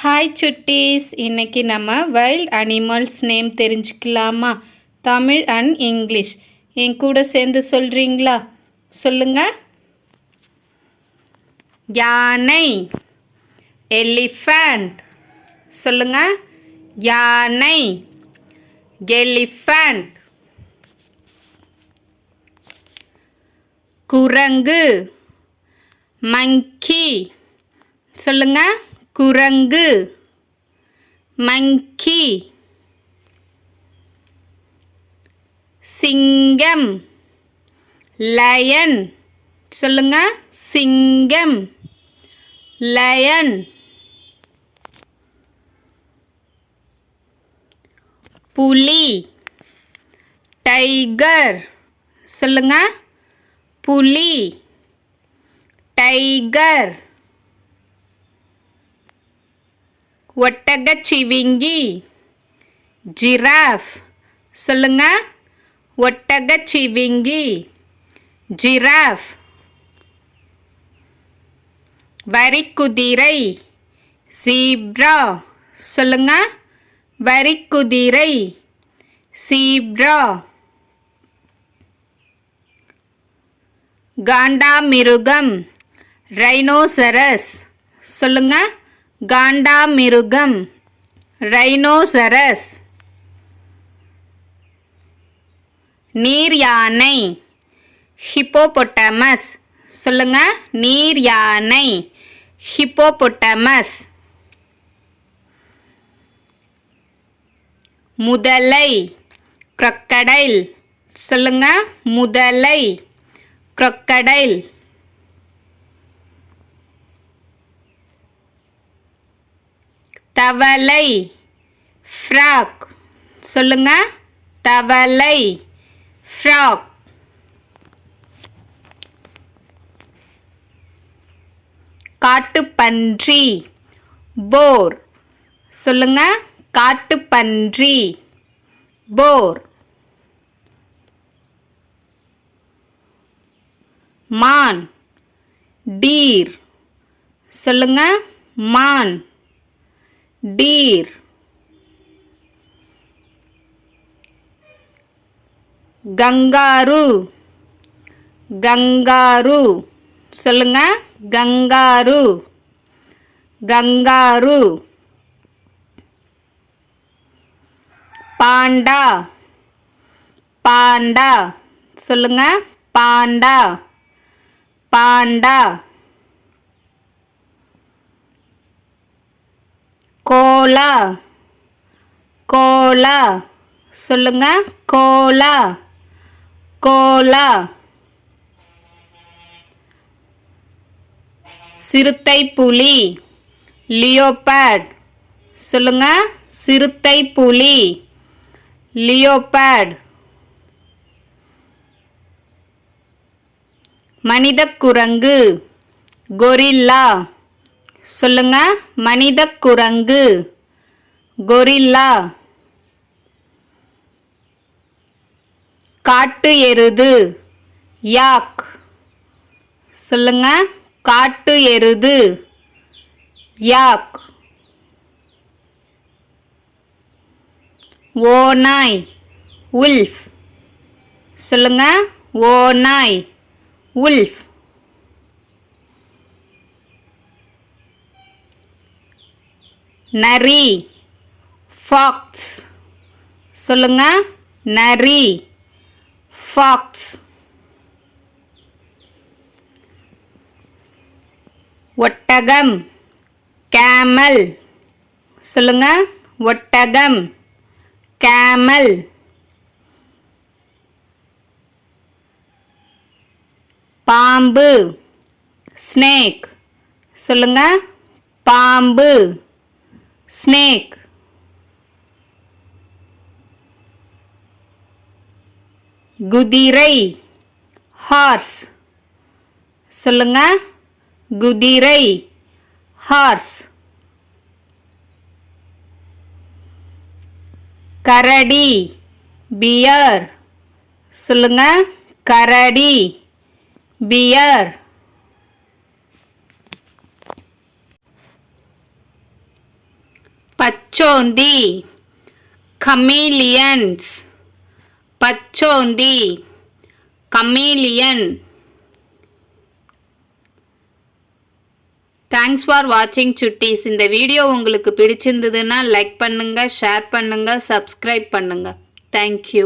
Hi சுட்டீஸ், இன்னைக்கு நம்ம wild animals name தெரிஞ்சுக்கலாமா? Tamil and English. என் கூட சேர்ந்து சொல்கிறீங்களா? சொல்லுங்க. யானை, எலிஃபண்ட். சொல்லுங்க. யானை, எலிஃபண்ட். குரங்கு, மங்கி. சொல்லுங்க. குரங்கு, மங்கி. சிங்கம், லயன். சொல்லுங்க. சிங்கம், லயன். புலி, டைகர். சொல்லுங்க. புலி, டைகர். ஒட்டகச்சிவிங்கி, ஜிராஃப். சொல்லுங்க. ஒட்டகச்சிவிங்கி, ஜிராஃப். வரிக்குதிரை, ஜீப்ரா. சொல்லுங்க. வரிக்குதிரை, ஜீப்ரா. காண்டாமிருகம், ரைனோசரஸ். சொல்லுங்க. காண்டாமிருகம், ரைனோசரஸ். நீர் யானை, ஹிப்போபொட்டாமஸ். சொல்லுங்க. நீர் யானை, ஹிப்போபொட்டாமஸ். முதலை, crocodile. சொல்லுங்க. முதலை, crocodile. தவளை, frog. சொல்லுங்க. தவளை, frog. காட்டுப்பன்றி, boar. சொல்லுங்க. காட்டுப்பன்றி, boar. மான், deer. சொல்லுங்க. மான், deer. Kangaroo, kangaroo. சொல்லுங்க. Kangaroo, kangaroo. Panda, panda. சொல்லுங்க. Panda, panda. Koala, koala. சொல்லுங்க. Koala, koala. சிறுத்தை புலி, லியோபார்ட். சொல்லுங்க. சிறுத்தை புலி, லியோபார்ட். மனித குரங்கு, கொரில்லா. சொல்லுங்க. மனித குரங்கு, கொரில்லா. காட்டு எருது, யாக். சொல்லுங்க. காட்டு எருது, யாக். ஓநாய், உல்ஃப். சொல்லுங்க. ஓநாய், உல்ஃப். நரி, ஃபாக்ஸ். சொல்லுங்க. நரி, ஃபாக்ஸ். ஒட்டகம், கேமல். சொல்லுங்க. ஒட்டகம், கேமல். பாம்பு, ஸ்னேக். சொல்லுங்க. பாம்பு, ஸ்னேக். குதிரை, ஹார்ஸ். சொல்லுங்க. குதிரை, ஹார்ஸ். கரடி, பியர். சொல்லுங்க. கரடி, பியர். பச்சோந்தி, chameleons, பச்சோந்தி, chameleon. தேங்க்ஸ் ஃபார் வாட்சிங் சுட்டீஸ். இந்த வீடியோ உங்களுக்கு பிடிச்சிருந்ததுன்னா லைக் பண்ணுங்கள், ஷேர் பண்ணுங்கள், சப்ஸ்கிரைப் பண்ணுங்கள். தேங்க்யூ.